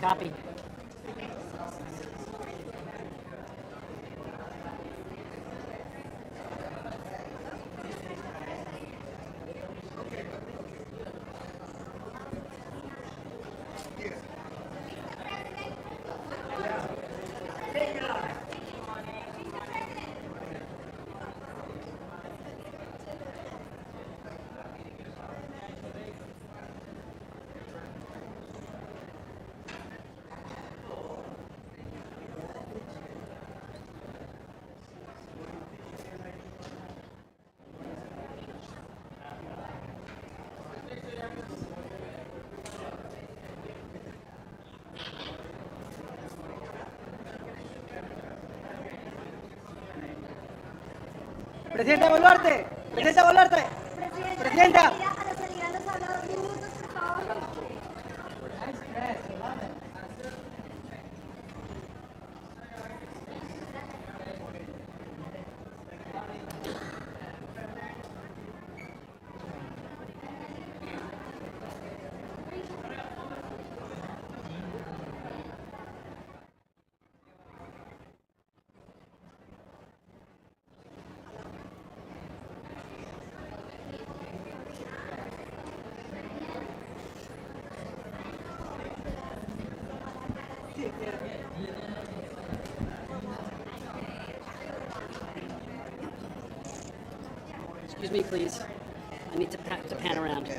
Copy. Presidenta Boluarte, Presidenta Boluarte, Presidenta. Excuse me, please. I need to pan around.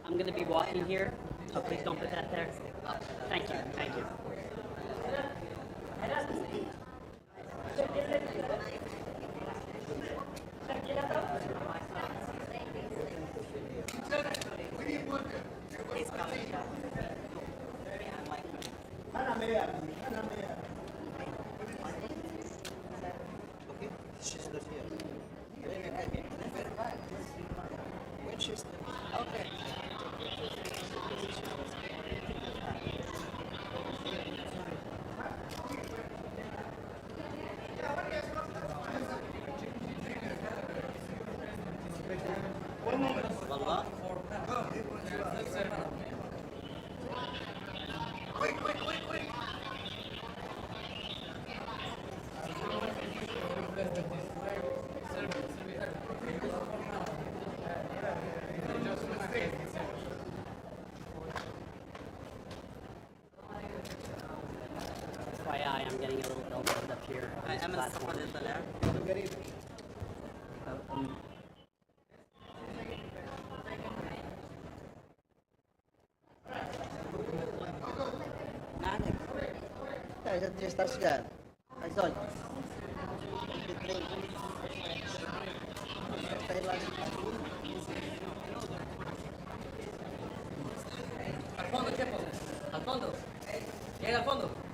I'm going to be walking here, so please don't put that there. Thank you. Thank you. I'm getting a little elbowed up here. Já está chegando. Mas olha. Al fondo, chepo. Al fondo. Llega al fondo.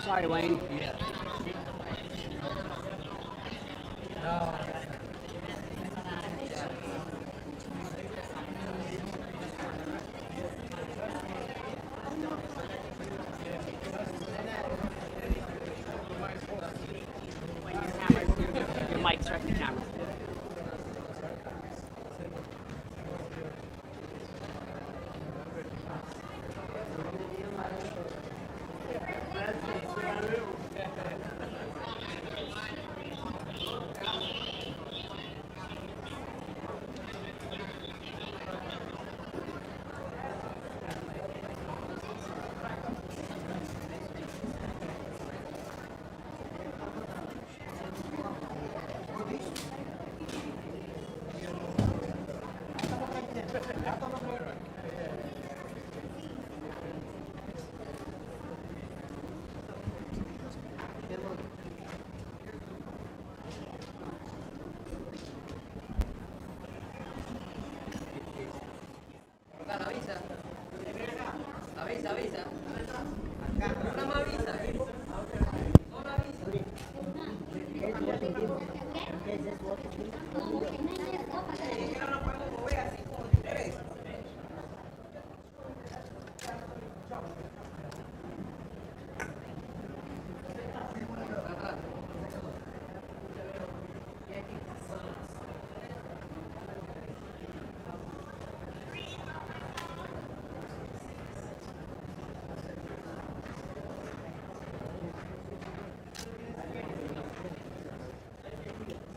Sorry, Wayne. Your mic's right in the camera.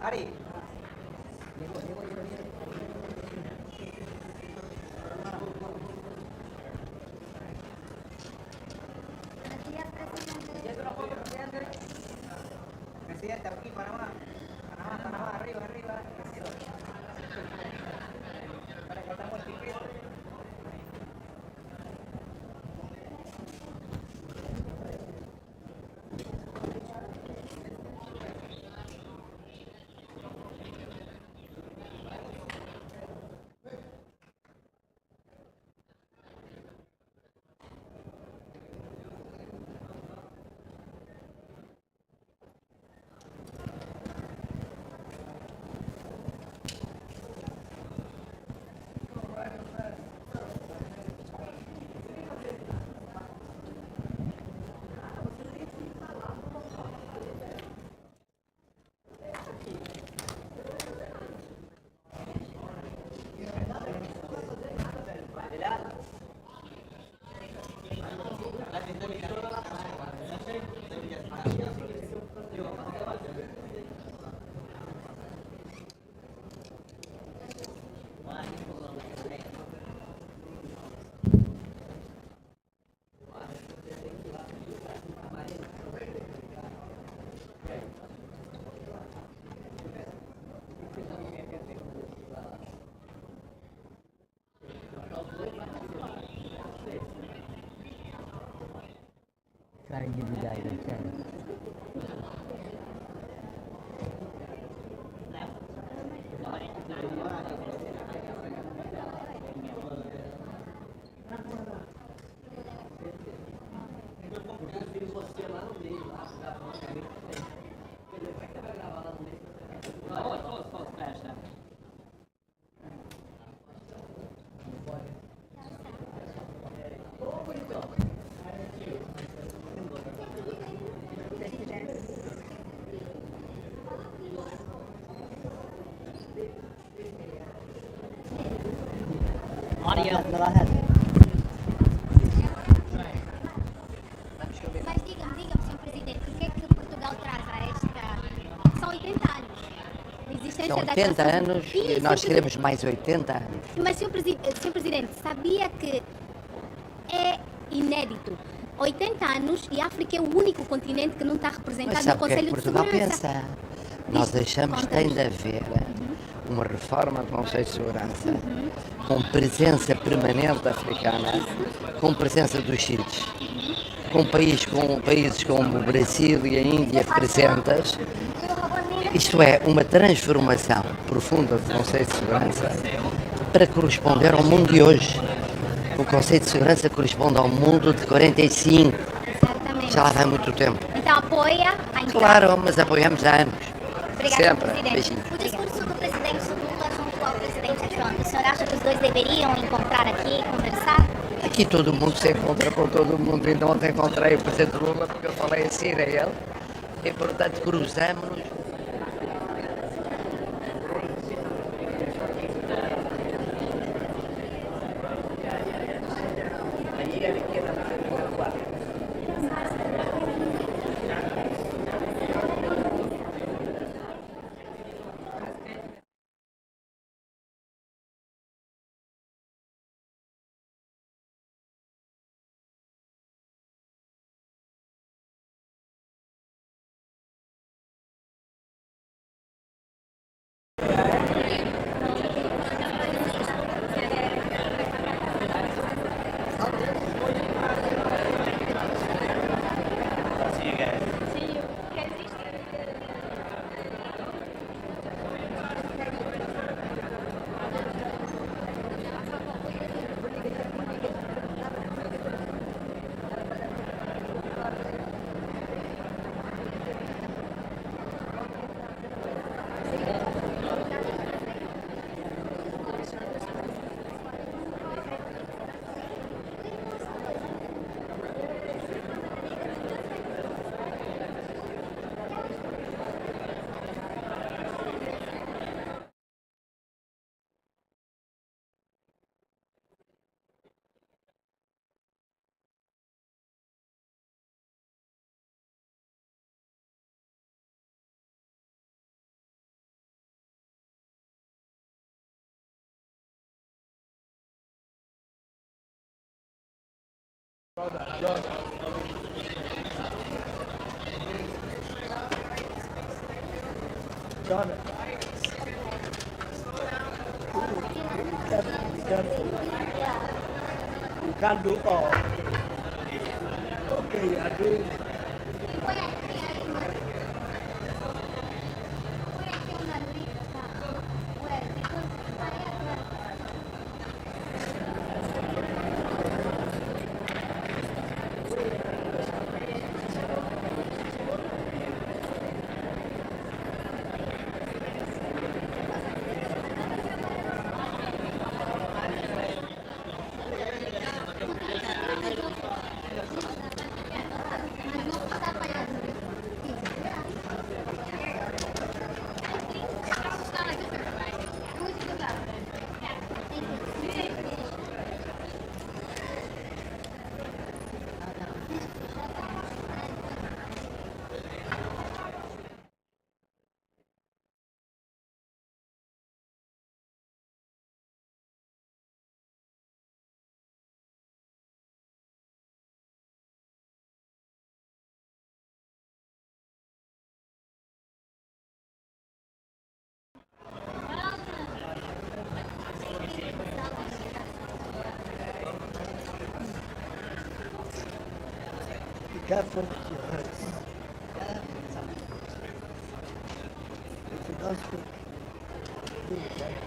Ari. Presidente, aquí, Panamá. Panamá, arriba, arriba. Para que estamos en tiquete. Trying to be guided, Audio. Mas diga-me, Sr. Presidente, o que é que Portugal traz a esta... São 80 anos. A existência São da 80 Constituição. anos Sim, e nós Sr. queremos mais 80 anos. Mas, Sr. Presidente, sabia que é inédito? 80 anos e a África é o único continente que não está representado Mas no sabe o que é que Conselho de Portugal Segurança. pensa? Nós achamos que tem Conta-nos. de haver uma reforma do Conselho de Segurança com presença permanente africana, com presença dos sítios, com países como o Brasil e a Índia presentes. Isto é, uma transformação profunda do Conselho de Segurança para corresponder ao mundo de hoje. O Conselho de Segurança corresponde ao mundo de 45. Exatamente. Já lá vai muito tempo. Então apoia a entrada. Claro, mas apoiamos há anos. Obrigada, Sempre. presidente. Beijinho. O discurso do presidente Lula junto ao presidente Trump, o senhor acha que os dois deveriam encontrar aqui, conversar? Aqui todo mundo se encontra com todo mundo. Então ontem encontrei o presidente Lula porque eu falei assim a ele. E portanto cruzamos-nos. Bukan doa. Okey, ada. Careful with your hands. If you don't speak, do it.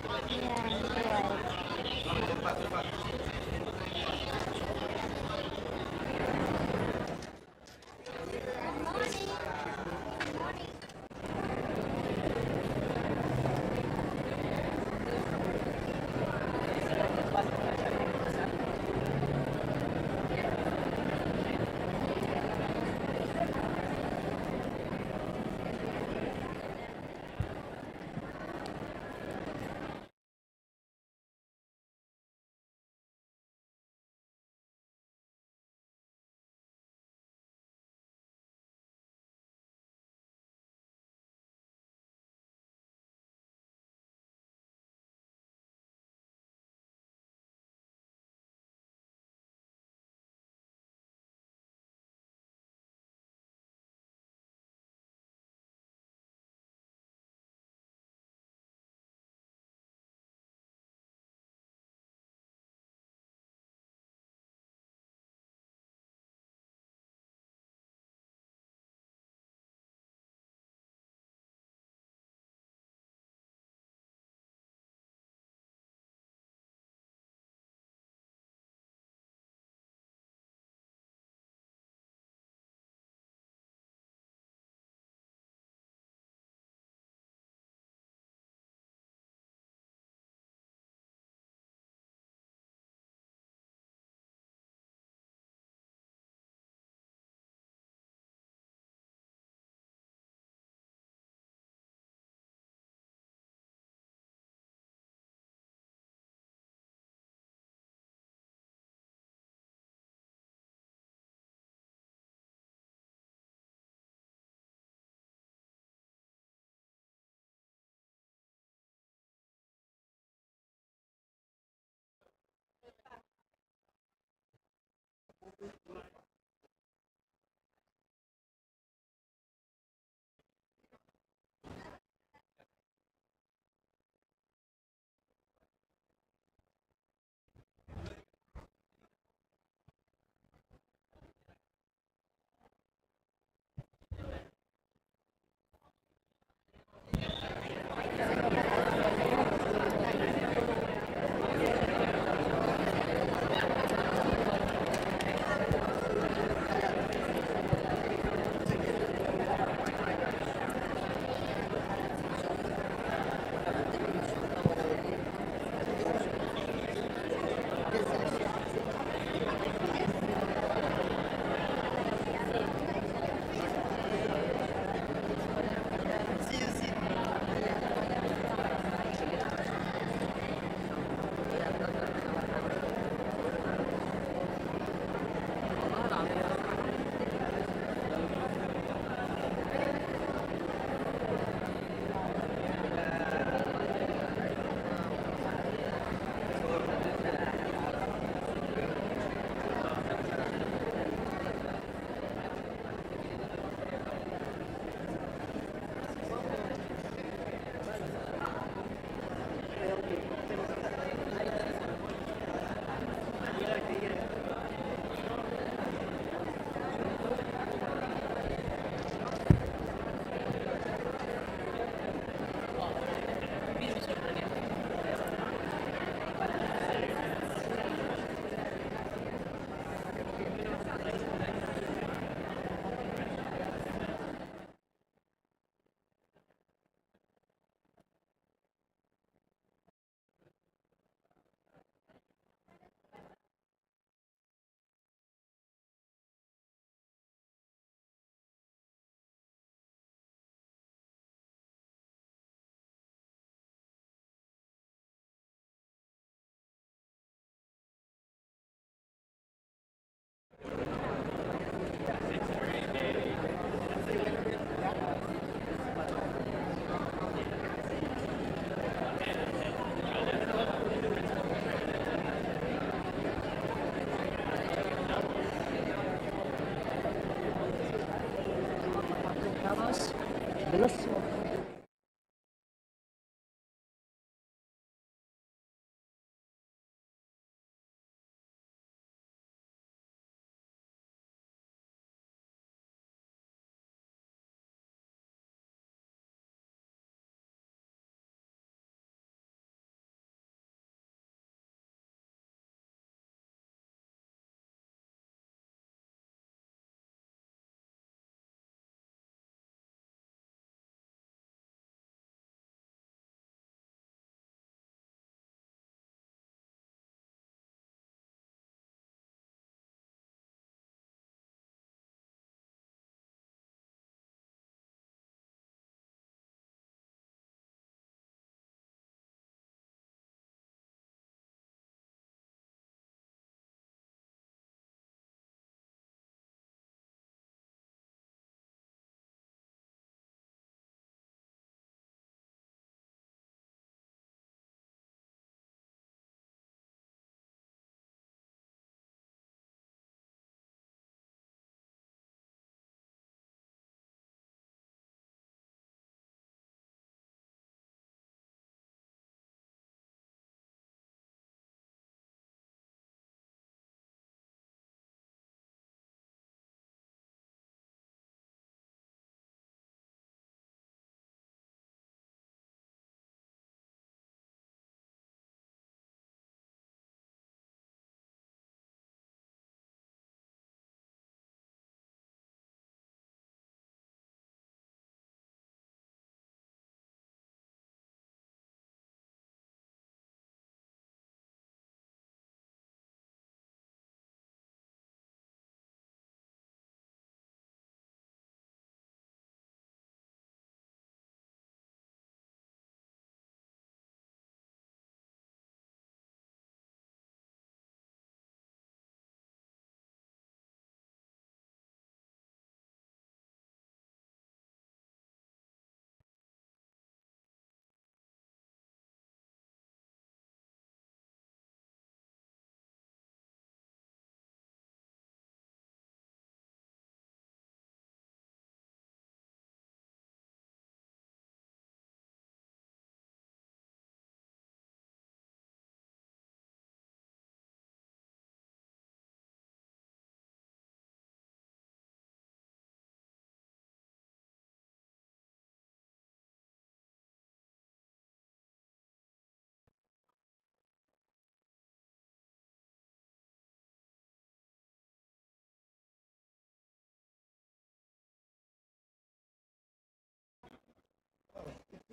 Vamos.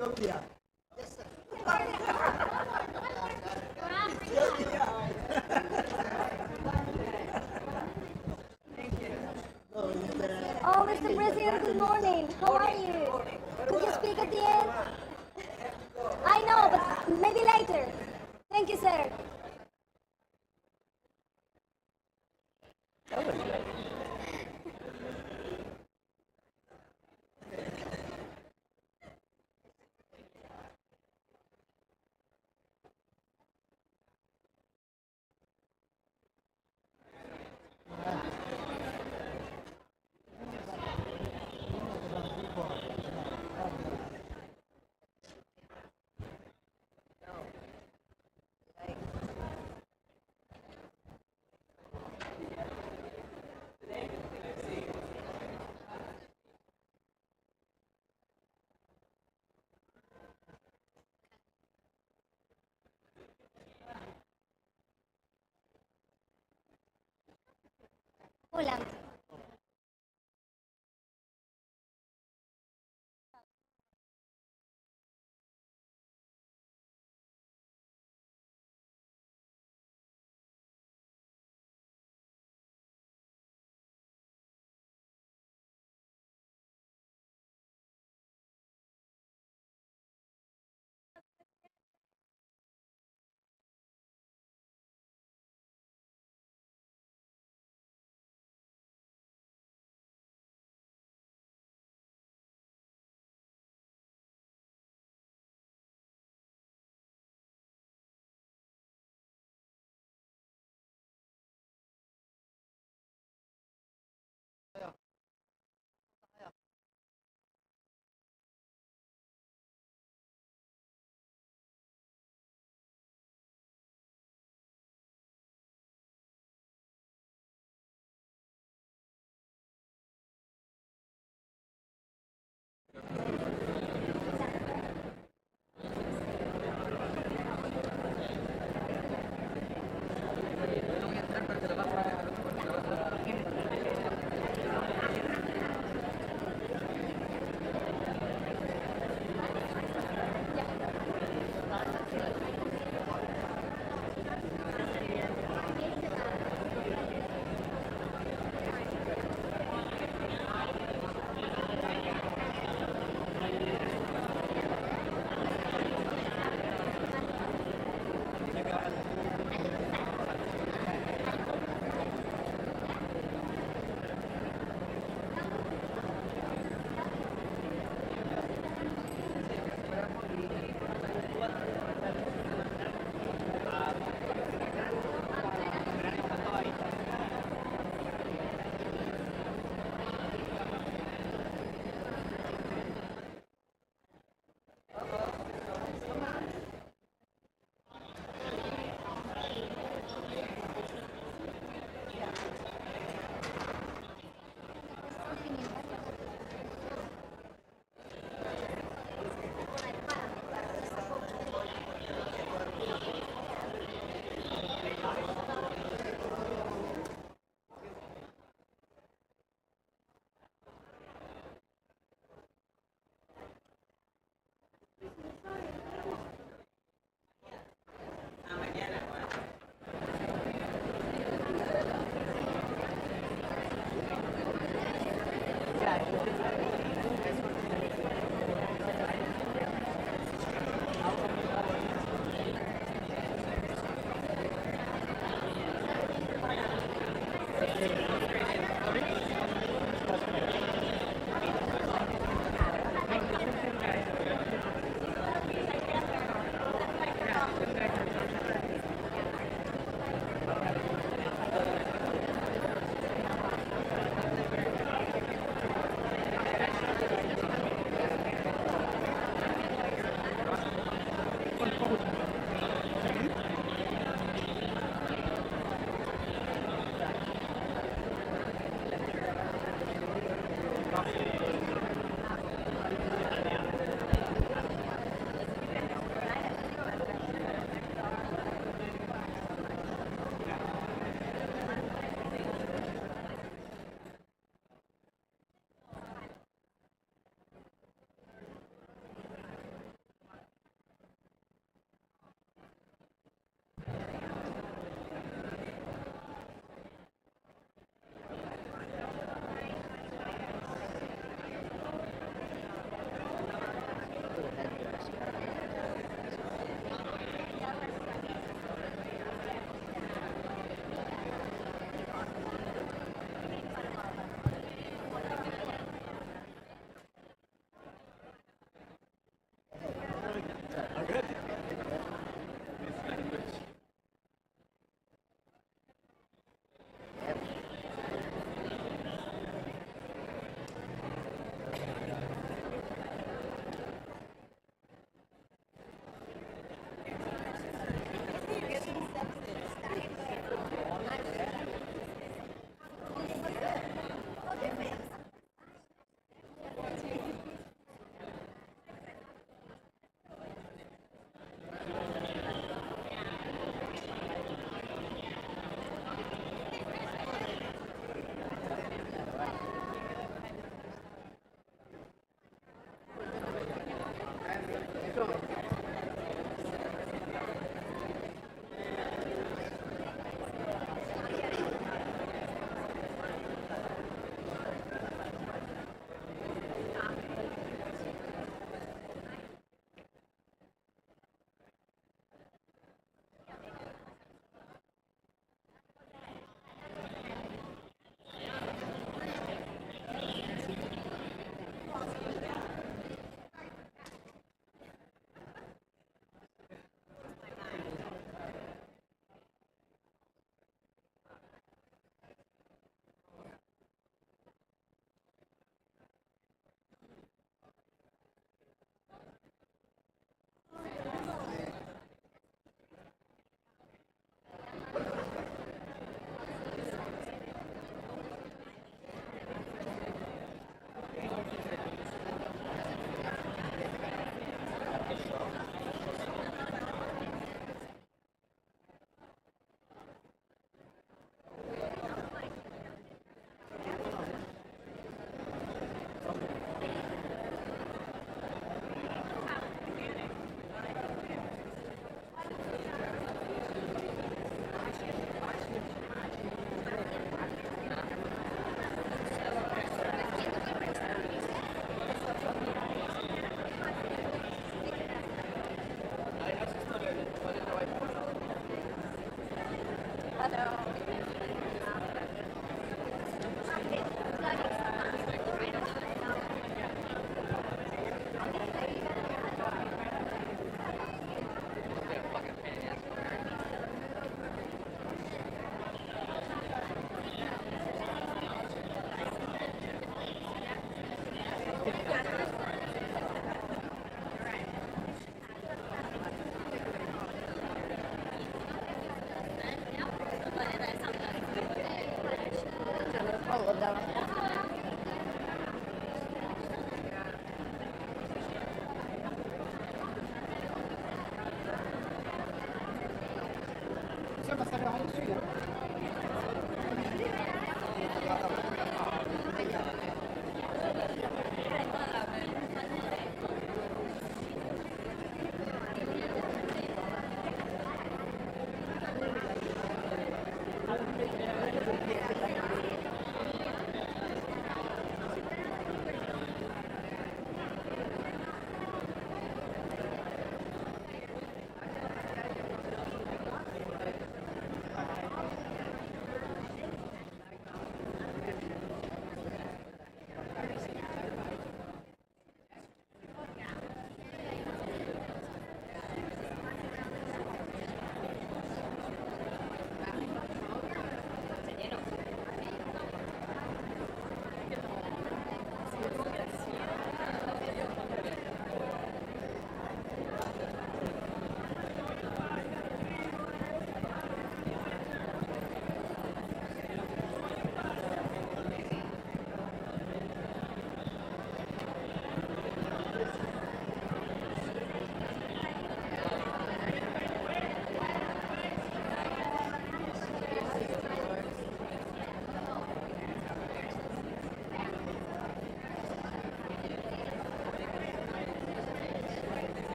Ethiopia. Oh, Mr. President, good morning. How are you? Could you speak at the end? I know, but maybe later. Thank you, sir. Hola.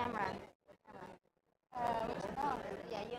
camera. Yeah, you.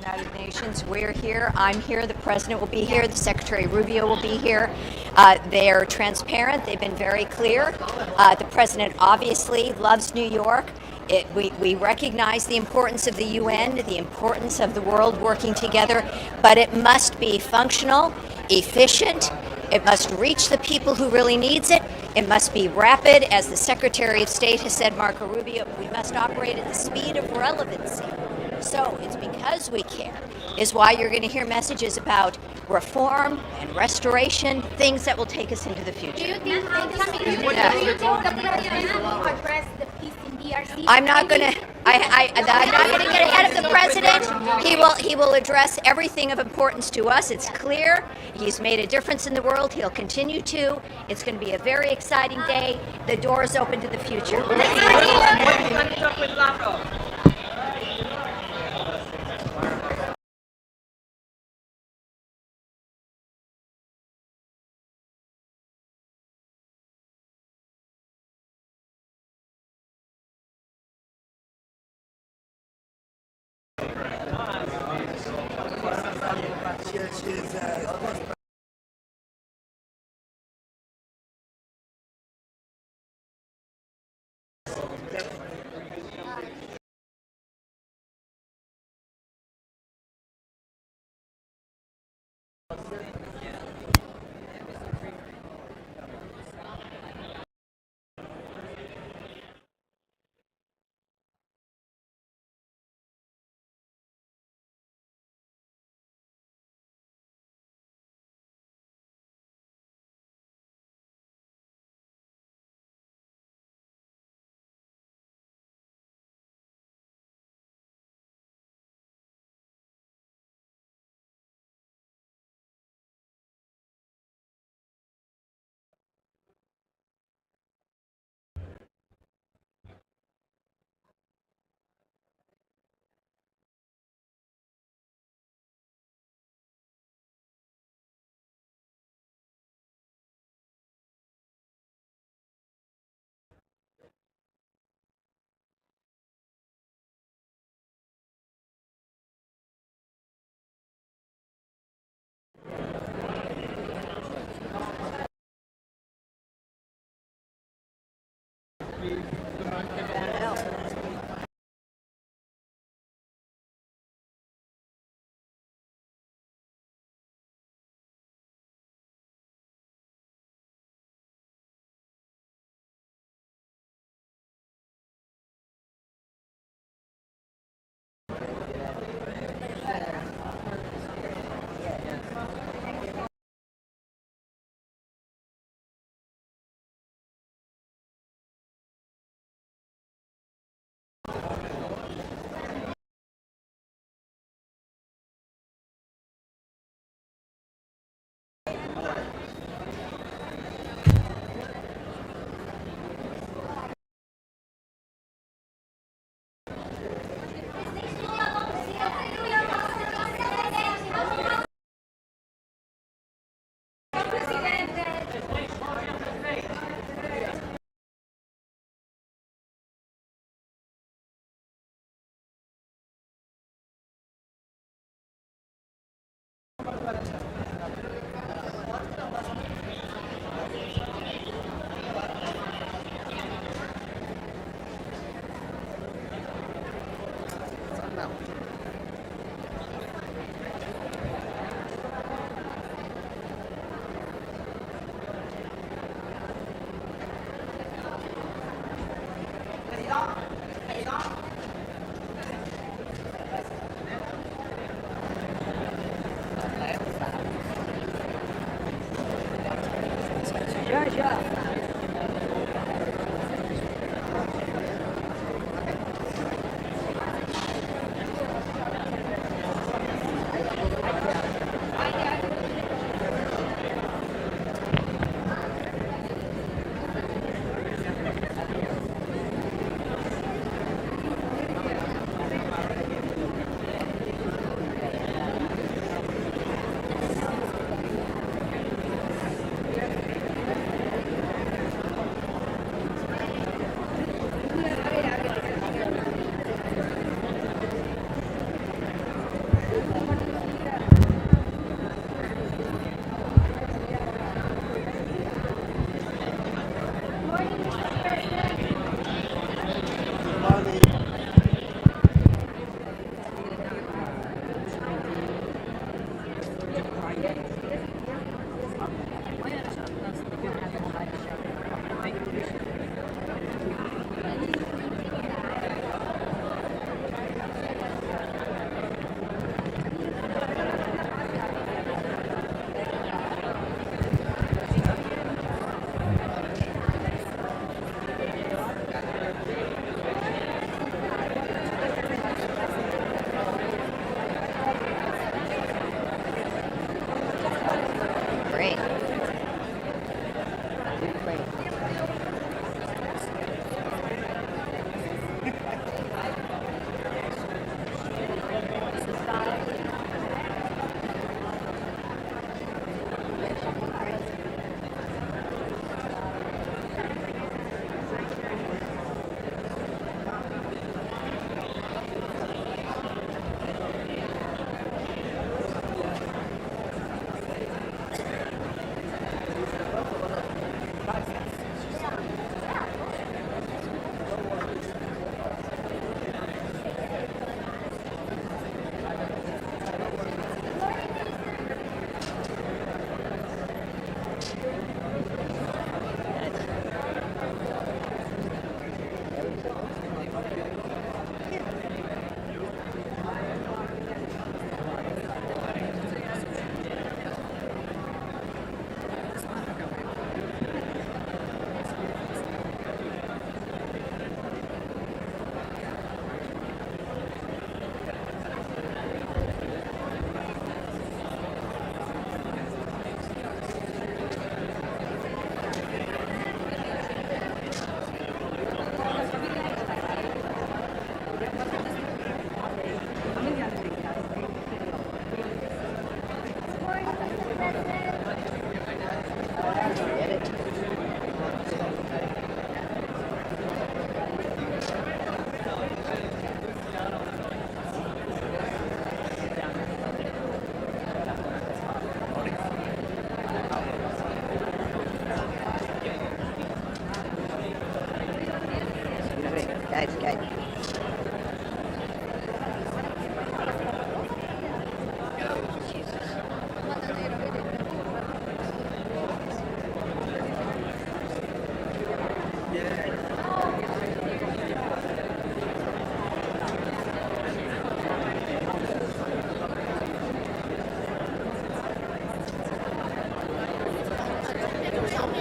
United Nations. We're here. I'm here. The President will be here. The Secretary Rubio will be here. They're transparent. They've been very clear. The President obviously loves New York. We recognize the importance of the UN, the importance of the world working together, but it must be functional, efficient. It must reach the people who really needs it. It must be rapid. As the Secretary of State has said, Marco Rubio, we must operate at the speed of relevancy. So it's because we care is why you're going to hear messages about reform and restoration, things that will take us into the Do future. you think the President will address the peace in DRC? I'm not going to get ahead of the President. He will address everything of importance to us. It's clear. He's made a difference in the world. He'll continue to. It's going to be a very exciting day. The door is open to the future.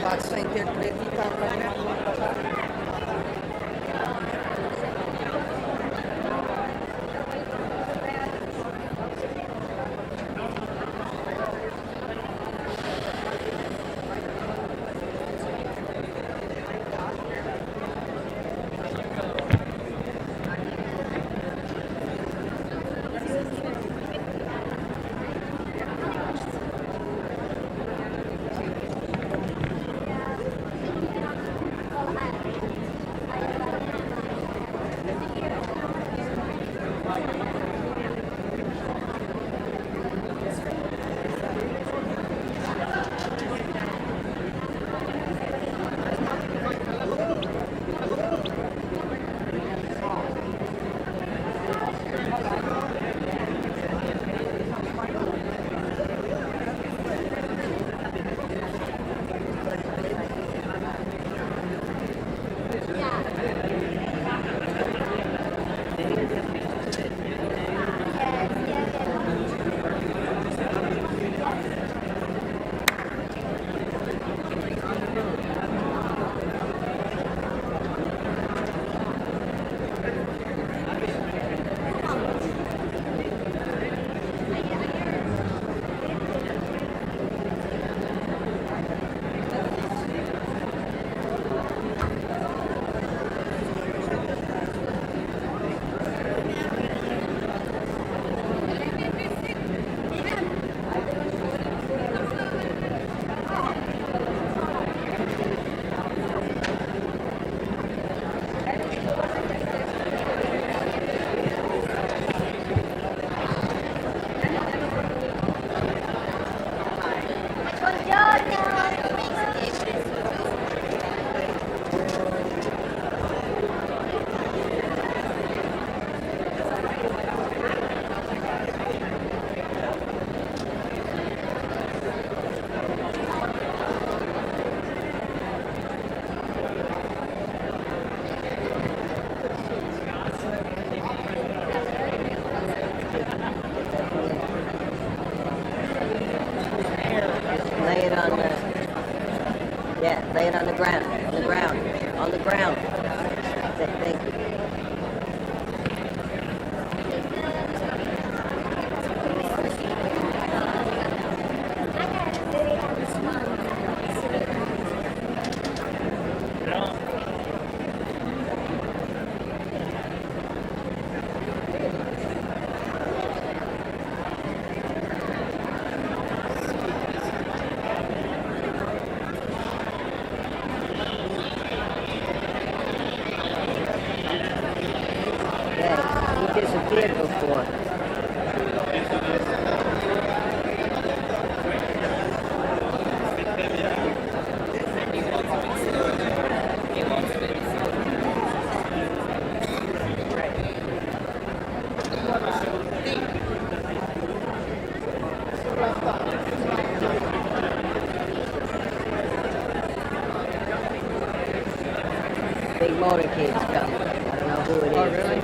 Passa a interpretar também. Lay it on the ground, on the ground. Thank you. He disappeared before. Big motorcade's coming. I don't know who it is. Oh, really?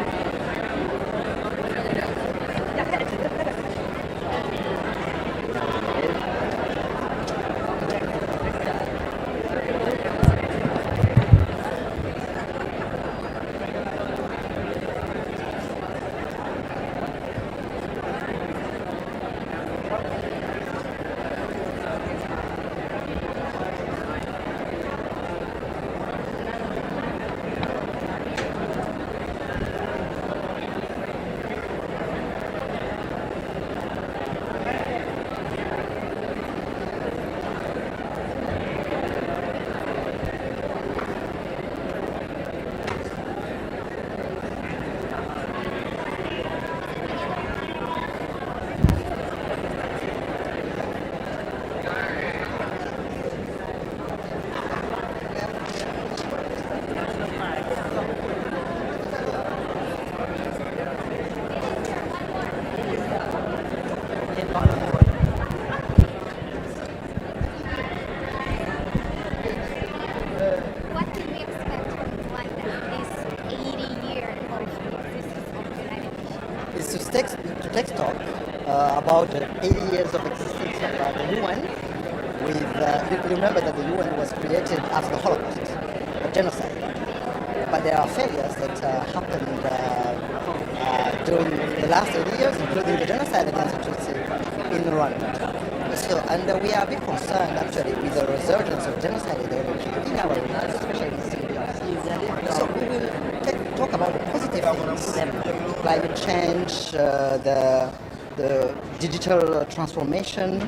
What can we expect from like this 80 year of existence of the United Nations? It's to text talk about 80 years of existence of the UN with you remember that the UN was created after the Holocaust, a genocide. But there are failures that happened during the last 80 years, including the genocide against the Tutsi in Rwanda. So, and we are a bit concerned actually with the resurgence of genocide ideology in our region, especially in Syria. So we will talk about the positive things, climate change, the digital transformation,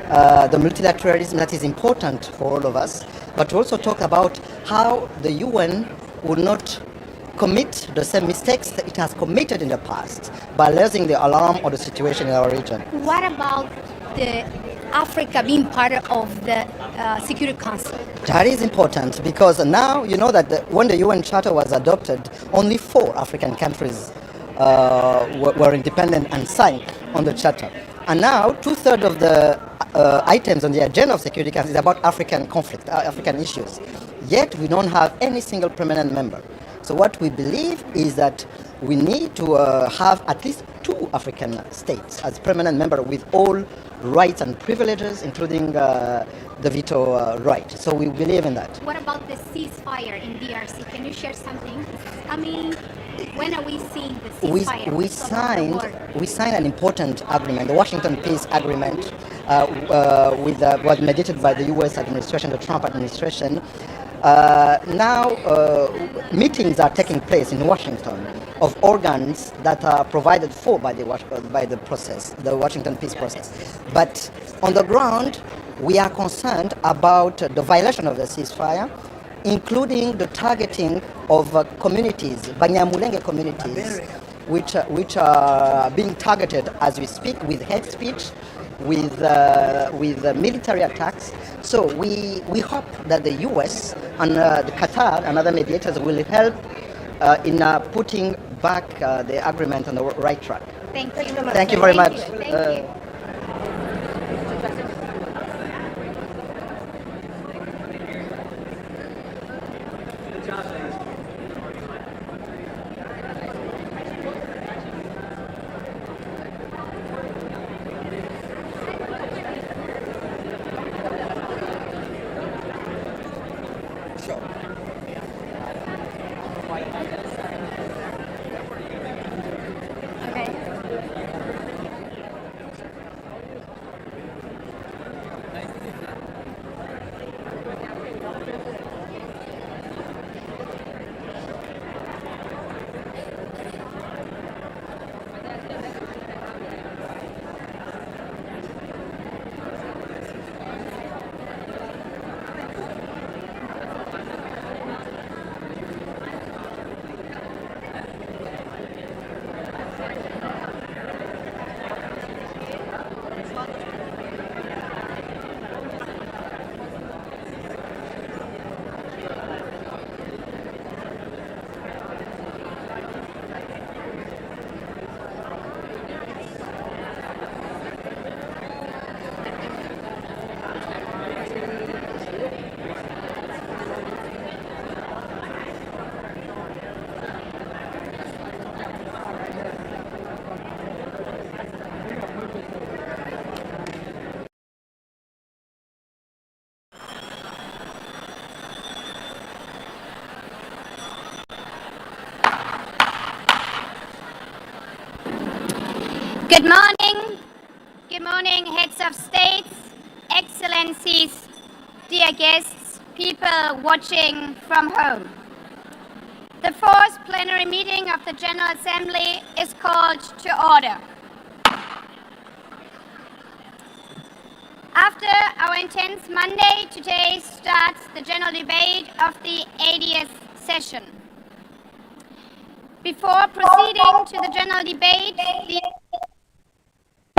the multilateralism that is important for all of us, but also talk about how the UN will not commit the same mistakes that it has committed in the past by raising the alarm on the situation in our region. What about the Africa being part of the Security Council? That is important because now you know that when the UN Charter was adopted, only 4 African countries were independent and signed on the Charter. And now 2/3 of the items on the agenda of Security Council is about African conflict, African issues. Yet we don't have any single permanent member. So what we believe is that we need to have at least 2 African states as permanent member with all rights and privileges, including the veto right. So we believe in that. What about the ceasefire in DRC? Can you share something? I mean, when are we seeing the ceasefire? We signed an important agreement, the Washington Peace Agreement, was mediated by the U.S. administration, the Trump administration. Now meetings are taking place in Washington of organs that are provided for by the process, the Washington peace process. But on the ground, we are concerned about the violation of the ceasefire, including the targeting of communities, Banyamulenge communities, which are being targeted as we speak with hate speech, with military attacks. So we hope that the U.S. and the Qatar and other mediators will help in putting back the agreement on the right track. Thank you. Thank you very much. Thank you. Good morning. Good morning, heads of states, excellencies, dear guests, people watching from home. The 4th plenary meeting of the General Assembly is called to order. After our intense Monday, today starts the general debate of the 80th session. Before proceeding to the general debate,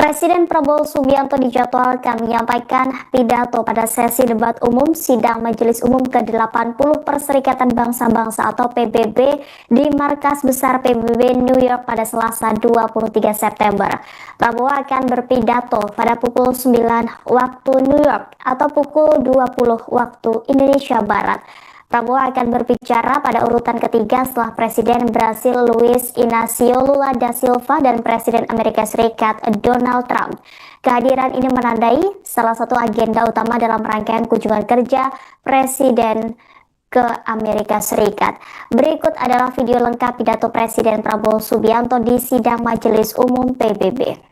Presiden Prabowo Subianto dijadwalkan menyampaikan pidato pada sesi debat umum Sidang Majelis Umum ke-80 Perserikatan Bangsa-Bangsa atau PBB di Markas Besar PBB New York pada Selasa 23 September. Prabowo akan berpidato pada pukul 9 waktu New York atau pukul 20 waktu Indonesia Barat. Prabowo akan berbicara pada urutan ketiga setelah Presiden Brasil Luiz Inácio Lula da Silva dan Presiden Amerika Serikat Donald Trump. Kehadiran ini menandai salah satu agenda utama dalam rangkaian kunjungan kerja Presiden ke Amerika Serikat. Berikut adalah video lengkap pidato Presiden Prabowo Subianto di Sidang Majelis Umum PBB.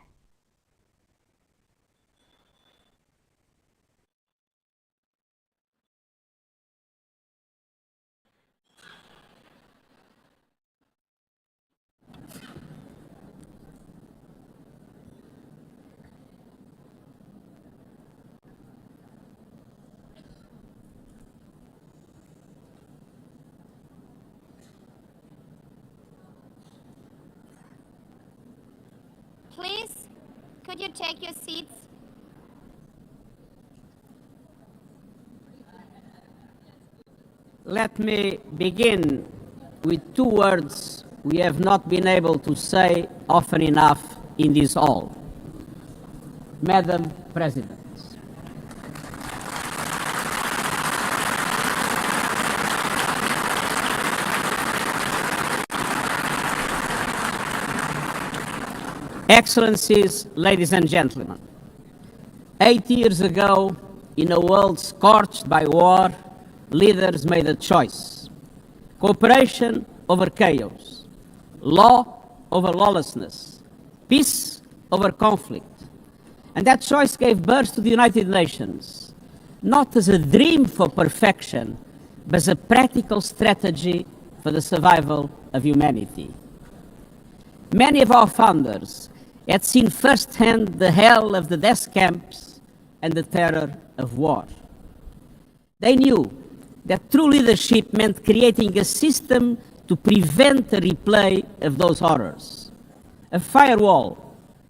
Please, could you take your seats? Let me begin with two words we have not been able to say often enough in this hall. Madam President. Excellencies, ladies and gentlemen, 8 years ago, in a world scorched by war, leaders made a choice: cooperation over chaos, law over lawlessness, peace over conflict. And that choice gave birth to the United Nations, not as a dream for perfection, but as a practical strategy for the survival of humanity. Many of our founders had seen firsthand the hell of the death camps and the terror of war. They knew that true leadership meant creating a system to prevent a replay of those horrors, a firewall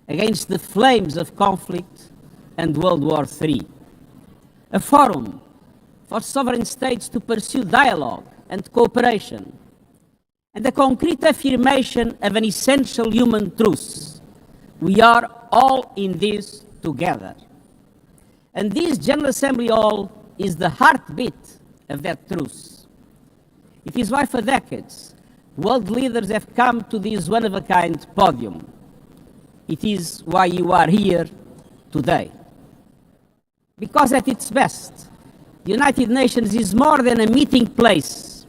against the flames of conflict and World War III, a forum for sovereign states to pursue dialogue and cooperation, and a concrete affirmation of an essential human truth: we are all in this together. And this General Assembly Hall is the heartbeat of that truth. It is why for decades, world leaders have come to this one-of-a-kind podium. It is why you are here today. Because at its best, the United Nations is more than a meeting place.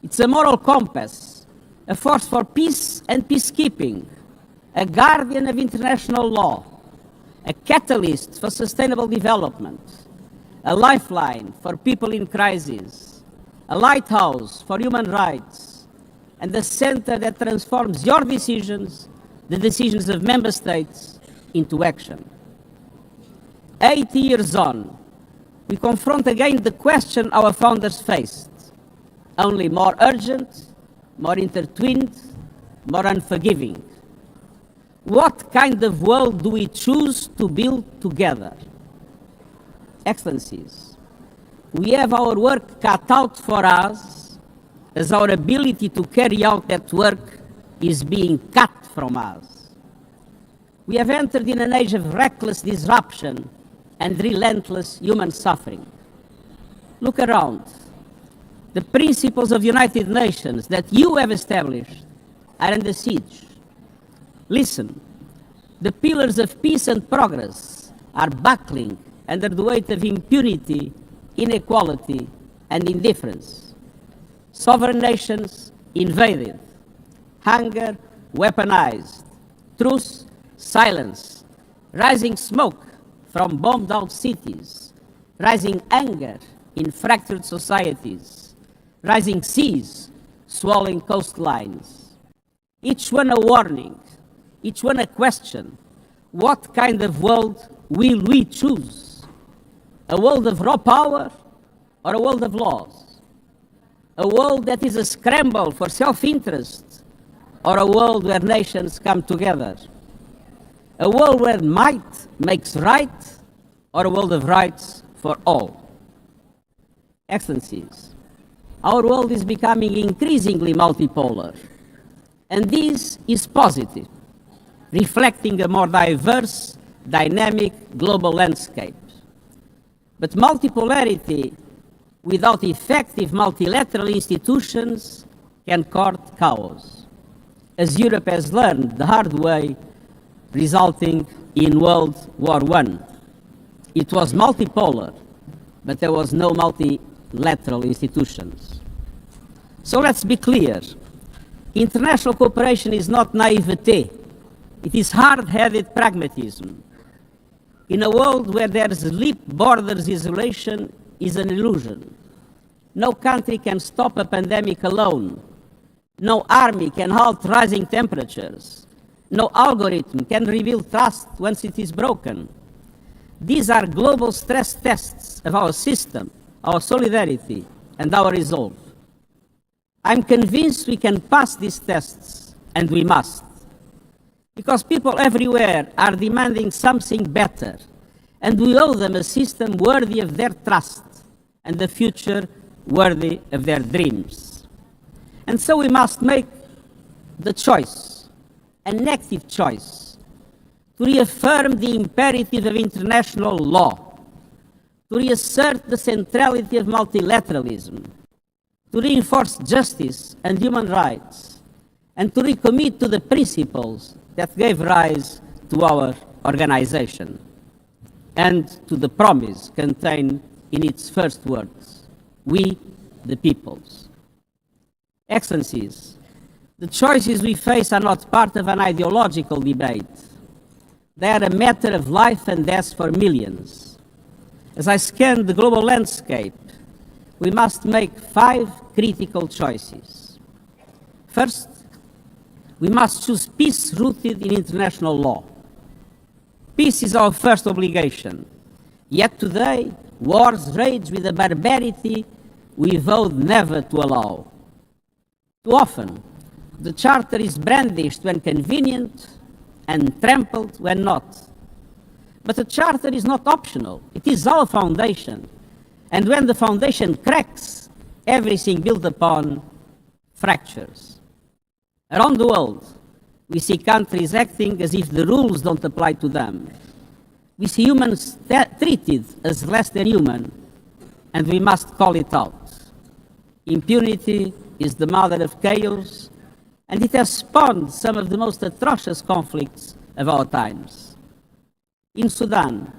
It's a moral compass, a force for peace and peacekeeping, a guardian of international law, a catalyst for sustainable development, a lifeline for people in crisis, a lighthouse for human rights, and the center that transforms your decisions, the decisions of member states, into action. 80 years on, we confront again the question our founders faced, only more urgent, more intertwined, more unforgiving. What kind of world do we choose to build together? Excellencies, we have our work cut out for us, as our ability to carry out that work is being cut from us. We have entered in an age of reckless disruption and relentless human suffering. Look around. The principles of the United Nations that you have established are under siege. Listen, the pillars of peace and progress are buckling under the weight of impunity, inequality, and indifference. Sovereign nations invaded, hunger weaponized, truth silence, rising smoke from bombed-out cities, rising anger in fractured societies, rising seas swallowing coastlines. Each one a warning, each one a question. What kind of world will we choose? A world of raw power or a world of laws? A world that is a scramble for self-interest or a world where nations come together? A world where might makes right or a world of rights for all? Excellencies, our world is becoming increasingly multipolar, and this is positive, reflecting a more diverse, dynamic global landscape. But multipolarity without effective multilateral institutions, can court chaos, as Europe has learned the hard way, resulting in World War I. It was multipolar, but there was no multilateral institutions. So let's be clear. International cooperation is not naivete. It is hard-headed pragmatism. In a world where there's leap borders, isolation is an illusion. No country can stop a pandemic alone. No army can halt rising temperatures. No algorithm can rebuild trust once it is broken. These are global stress tests of our system, our solidarity, and our resolve. I'm convinced we can pass these tests, and we must. Because people everywhere are demanding something better, and we owe them a system worthy of their trust and a future worthy of their dreams. And so we must make the choice, an active choice, to reaffirm the imperative of international law, to reassert the centrality of multilateralism, to reinforce justice and human rights, and to recommit to the principles that gave rise to our organization and to the promise contained in its first words, we the peoples. Excellencies, the choices we face are not part of an ideological debate. They are a matter of life and death for millions. As I scan the global landscape, we must make 5 critical choices. First, we must choose peace rooted in international law. Peace is our first obligation. Yet today, wars rage with a barbarity we vowed never to allow. Too often, the Charter is brandished when convenient and trampled when not. But the Charter is not optional. It is our foundation. And when the foundation cracks, everything built upon fractures. Around the world, we see countries acting as if the rules don't apply to them. We see humans treated as less than human, and we must call it out. Impunity is the mother of chaos, and it has spawned some of the most atrocious conflicts of our times. In Sudan,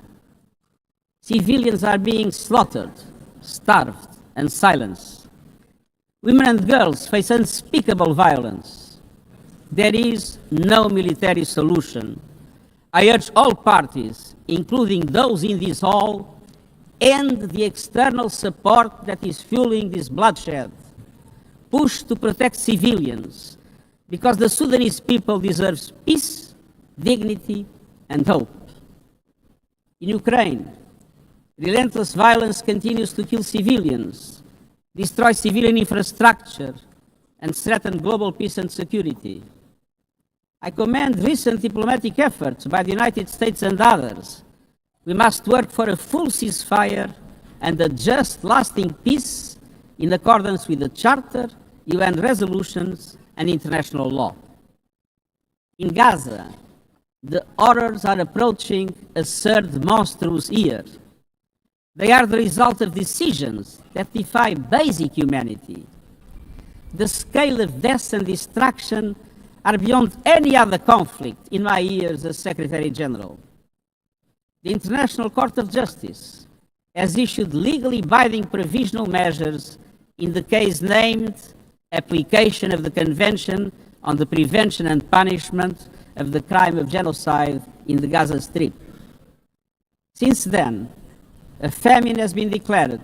civilians are being slaughtered, starved, and silenced. Women and girls face unspeakable violence. There is no military solution. I urge all parties, including those in this hall, end the external support that is fueling this bloodshed. Push to protect civilians, because the Sudanese people deserve peace, dignity, and hope. In Ukraine, relentless violence continues to kill civilians, destroy civilian infrastructure, and threaten global peace and security. I commend recent diplomatic efforts by the United States and others. We must work for a full ceasefire and a just, lasting peace in accordance with the Charter, UN resolutions, and international law. In Gaza, the horrors are approaching a third monstrous year. They are the result of decisions that defy basic humanity. The scale of death and destruction are beyond any other conflict in my years as Secretary General. The International Court of Justice has issued legally binding provisional measures in the case named Application of the Convention on the Prevention and Punishment of the Crime of Genocide in the Gaza Strip. Since then, a famine has been declared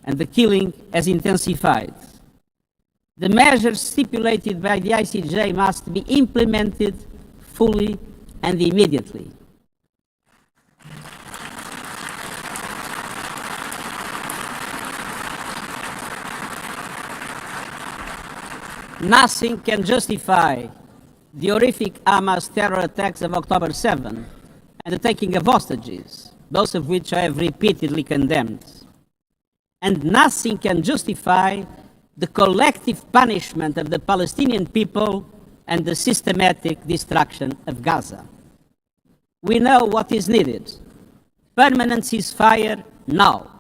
and the killing has intensified. The measures stipulated by the ICJ must be implemented fully and immediately. Nothing can justify the horrific Hamas terror attacks of October 7 and the taking of hostages, both of which I have repeatedly condemned. And nothing can justify the collective punishment of the Palestinian people and the systematic destruction of Gaza. We know what is needed. Permanent ceasefire now.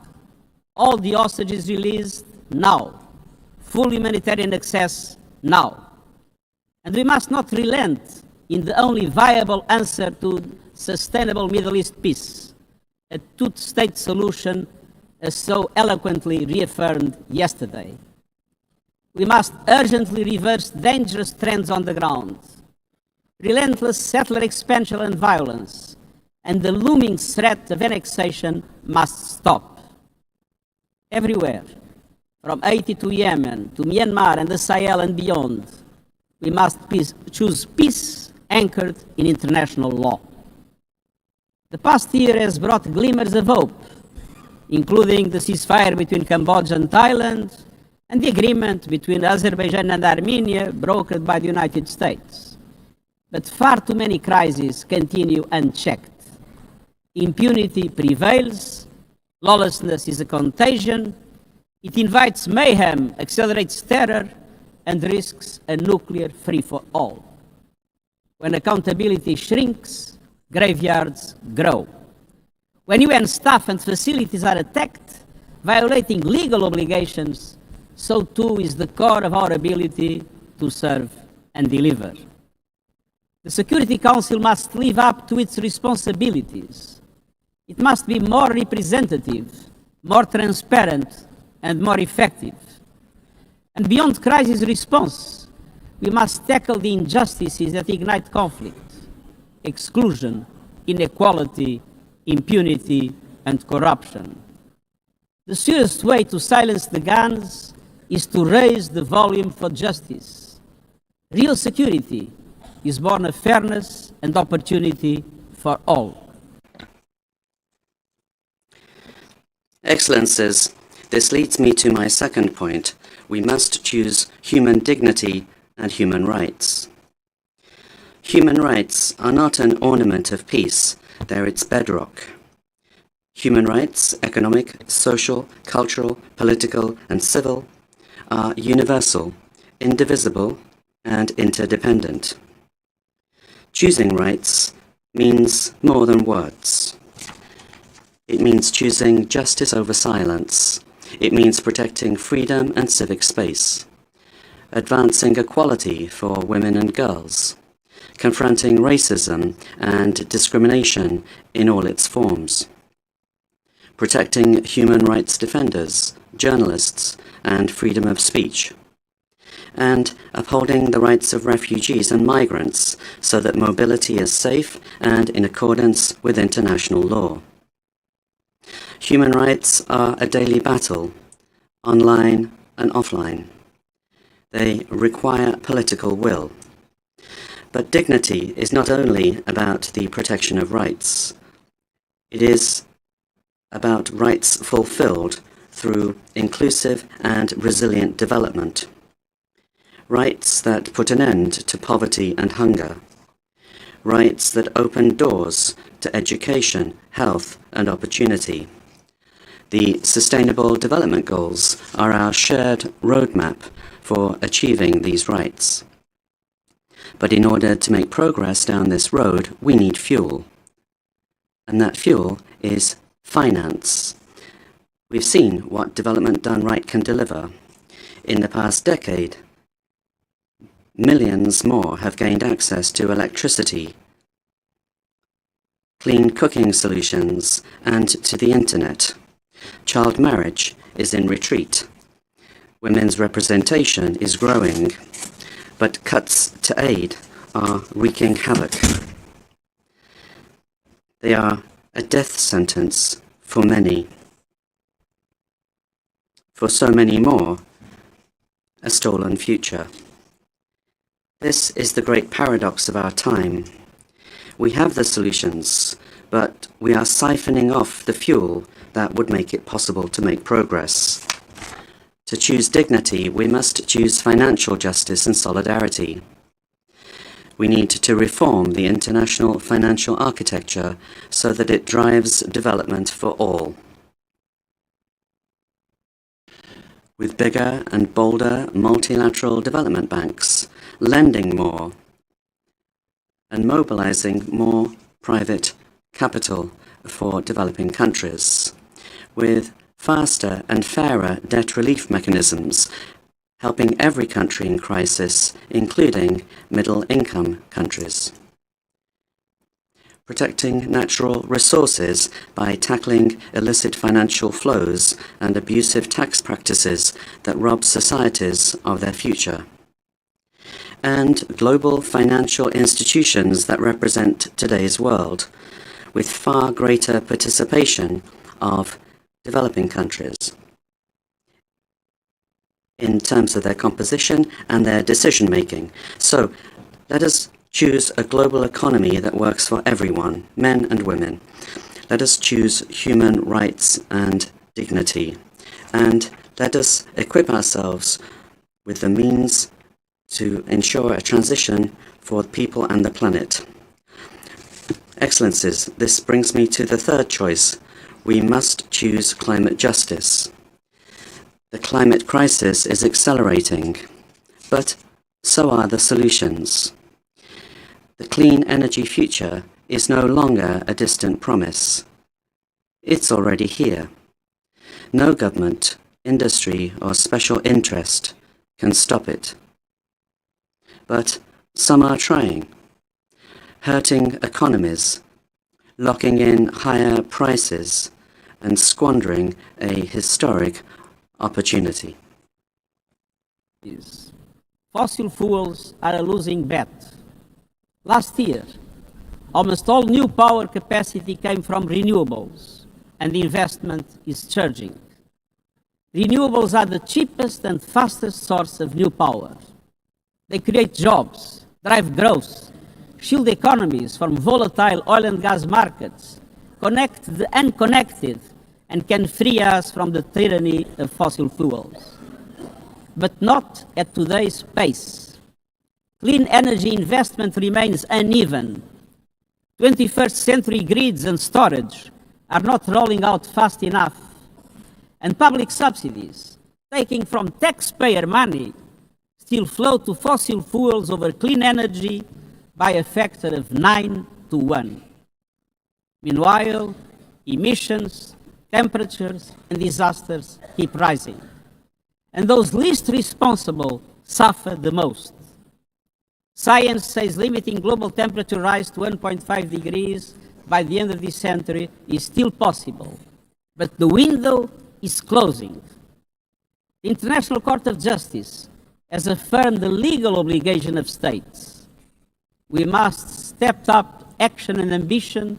all the hostages released now, full humanitarian access now. And we must not relent in the only viable answer to sustainable Middle East peace, a two-state solution as so eloquently reaffirmed yesterday. We must urgently reverse dangerous trends on the ground. Relentless settler expansion and violence, and the looming threat of annexation must stop. Everywhere, from Haiti to Yemen, to Myanmar and the Sahel and beyond, we must choose peace anchored in international law. The past year has brought glimmers of hope, including the ceasefire between Cambodia and Thailand, and the agreement between Azerbaijan and Armenia brokered by the United States. But far too many crises continue unchecked. Impunity prevails, lawlessness is a contagion, it invites mayhem, accelerates terror, and risks a nuclear free-for-all. When accountability shrinks, graveyards grow. When UN staff and facilities are attacked, violating legal obligations, so too is the core of our ability to serve and deliver. The Security Council must live up to its responsibilities. It must be more representative, more transparent, and more effective. And beyond crisis response, we must tackle the injustices that ignite conflict: exclusion, inequality, impunity, and corruption. The surest way to silence the guns is to raise the volume for justice. Real security is born of fairness and opportunity for all. Excellencies, this leads me to my second point. We must choose human dignity and human rights. Human rights are not an ornament of peace, they're its bedrock. Human rights, economic, social, cultural, political, and civil, are universal, indivisible, and interdependent. Choosing rights means more than words. It means choosing justice over silence. It means protecting freedom and civic space, advancing equality for women and girls, confronting racism and discrimination in all its forms, protecting human rights defenders, journalists, and freedom of speech, and upholding the rights of refugees and migrants so that mobility is safe and in accordance with international law. Human rights are a daily battle, online and offline. They require political will. But dignity is not only about the protection of rights. It is about rights fulfilled through inclusive and resilient development. Rights that put an end to poverty and hunger. Rights that open doors to education, health, and opportunity. The Sustainable Development Goals are our shared roadmap for achieving these rights. But in order to make progress down this road, we need fuel. And that fuel is finance. We've seen what development done right can deliver. In the past decade, millions more have gained access to electricity, clean cooking solutions, and to the internet. Child marriage is in retreat. Women's representation is growing, but cuts to aid are wreaking havoc. They are a death sentence for many. For so many more, a stolen future. This is the great paradox of our time. We have the solutions, but we are siphoning off the fuel that would make it possible to make progress. To choose dignity, we must choose financial justice and solidarity. We need to reform the international financial architecture so that it drives development for all. With bigger and bolder multilateral development banks, lending more, and mobilizing more private capital for developing countries, with faster and fairer debt relief mechanisms, helping every country in crisis, including middle-income countries. Protecting natural resources by tackling illicit financial flows and abusive tax practices that rob societies of their future. And global financial institutions that represent today's world, with far greater participation of developing countries in terms of their composition and their decision-making. So let us choose a global economy that works for everyone, men and women. Let us choose human rights and dignity. And let us equip ourselves with the means to ensure a transition for people and the planet. Excellencies, this brings me to the third choice. We must choose climate justice. The climate crisis is accelerating, but so are the solutions. The clean energy future is no longer a distant promise. It's already here. No government, industry, or special interest can stop it. But some are trying, hurting economies, locking in higher prices, and squandering a historic opportunity. Fossil fuels are a losing bet. Last year, almost all new power capacity came from renewables, and the investment is surging. Renewables are the cheapest and fastest source of new power. They create jobs, drive growth, shield economies from volatile oil and gas markets, connect the unconnected, and can free us from the tyranny of fossil fuels. But not at today's pace. Clean energy investment remains uneven. 21st century grids and storage are not rolling out fast enough. And public subsidies, taking from taxpayer money, still flow to fossil fuels over clean energy by a factor of 9-1. Meanwhile, emissions, temperatures, and disasters keep rising. And those least responsible suffer the most. Science says limiting global temperature rise to 1.5 degrees by the end of this century is still possible, but the window is closing. The International Court of Justice has affirmed the legal obligation of states. We must step up action and ambition,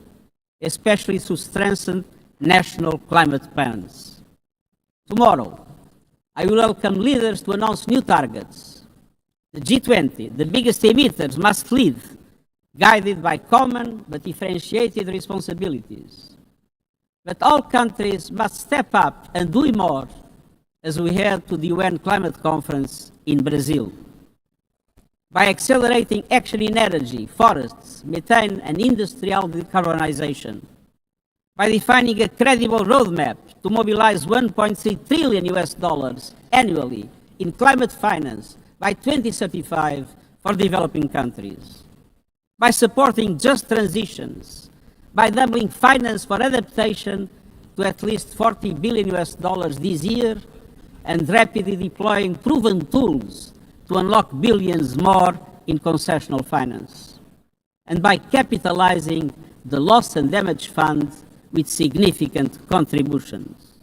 especially to strengthen national climate plans. Tomorrow, I will welcome leaders to announce new targets. The G20, the biggest emitters, must lead, guided by common but differentiated responsibilities. But all countries must step up and do more as we head to the UN Climate Conference in Brazil. By accelerating action in energy, forests, methane, and industrial decarbonization. By defining a credible roadmap to mobilize $1.3 trillion annually in climate finance by 2035 for developing countries. By supporting just transitions, by doubling finance for adaptation to at least $40 billion this year, and rapidly deploying proven tools to unlock billions more in concessional finance. And by capitalizing the Loss and Damage Fund with significant contributions.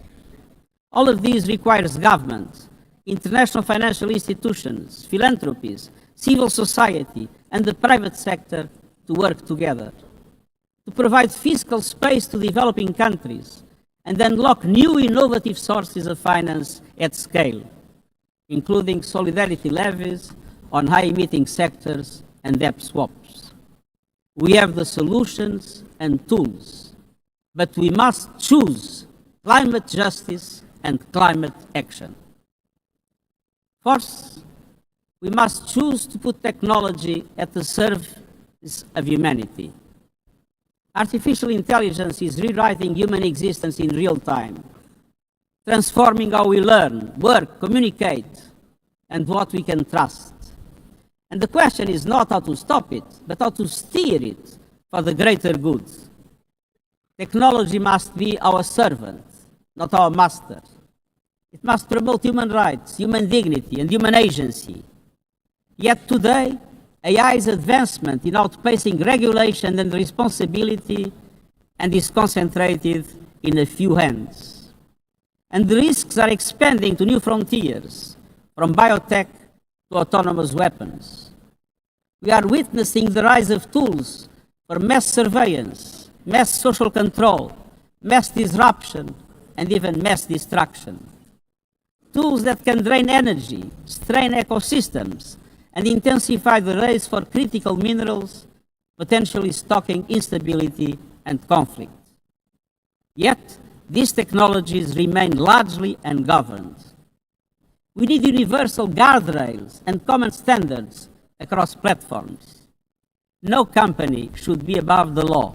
All of these requires government, international financial institutions, philanthropies, civil society, and the private sector to work together, to provide fiscal space to developing countries and unlock new innovative sources of finance at scale, including solidarity levies on high-emitting sectors and debt swaps. We have the solutions and tools, but we must choose climate justice and climate action. First, we must choose to put technology at the service of humanity. Artificial intelligence is rewriting human existence in real time, transforming how we learn, work, communicate, and what we can trust. And the question is not how to stop it, but how to steer it for the greater good. Technology must be our servant, not our master. It must promote human rights, human dignity, and human agency. Yet today, AI's advancement in outpacing regulation and responsibility and is concentrated in a few hands. And the risks are expanding to new frontiers, from biotech to autonomous weapons. We are witnessing the rise of tools for mass surveillance, mass social control, mass disruption, and even mass destruction. Tools that can drain energy, strain ecosystems, and intensify the race for critical minerals, potentially stoking instability and conflict. Yet, these technologies remain largely ungoverned. We need universal guardrails and common standards across platforms. No company should be above the law.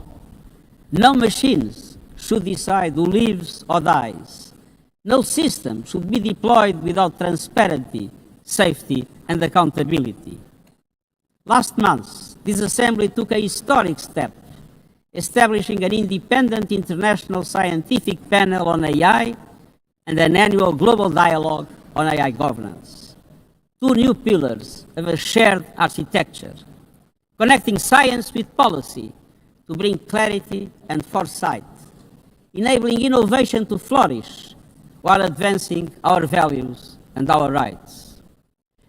No machines should decide who lives or dies. No system should be deployed without transparency, safety, and accountability. Last month, this Assembly took a historic step, establishing an independent international scientific panel on AI and an annual global dialogue on AI governance. Two new pillars of a shared architecture, connecting science with policy to bring clarity and foresight, enabling innovation to flourish while advancing our values and our rights,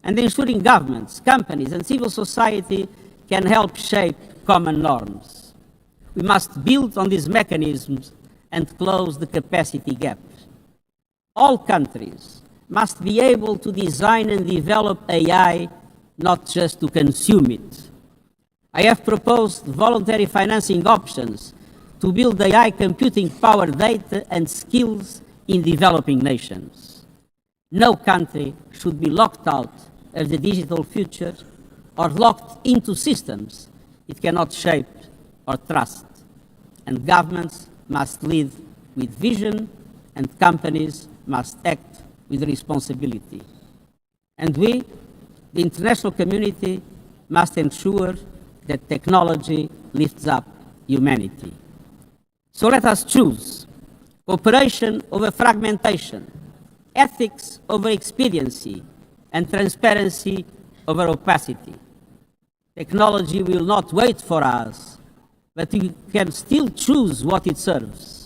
and ensuring governments, companies, and civil society can help shape common norms. We must build on these mechanisms and close the capacity gap. All countries must be able to design and develop AI, not just to consume it. I have proposed voluntary financing options to build AI computing power, data, and skills in developing nations. No country should be locked out of the digital future or locked into systems it cannot shape or trust. And governments must lead with vision, and companies must act with responsibility. And we, the international community, must ensure that technology lifts up humanity. So let us choose cooperation over fragmentation, ethics over expediency, and transparency over opacity. Technology will not wait for us, but we can still choose what it serves.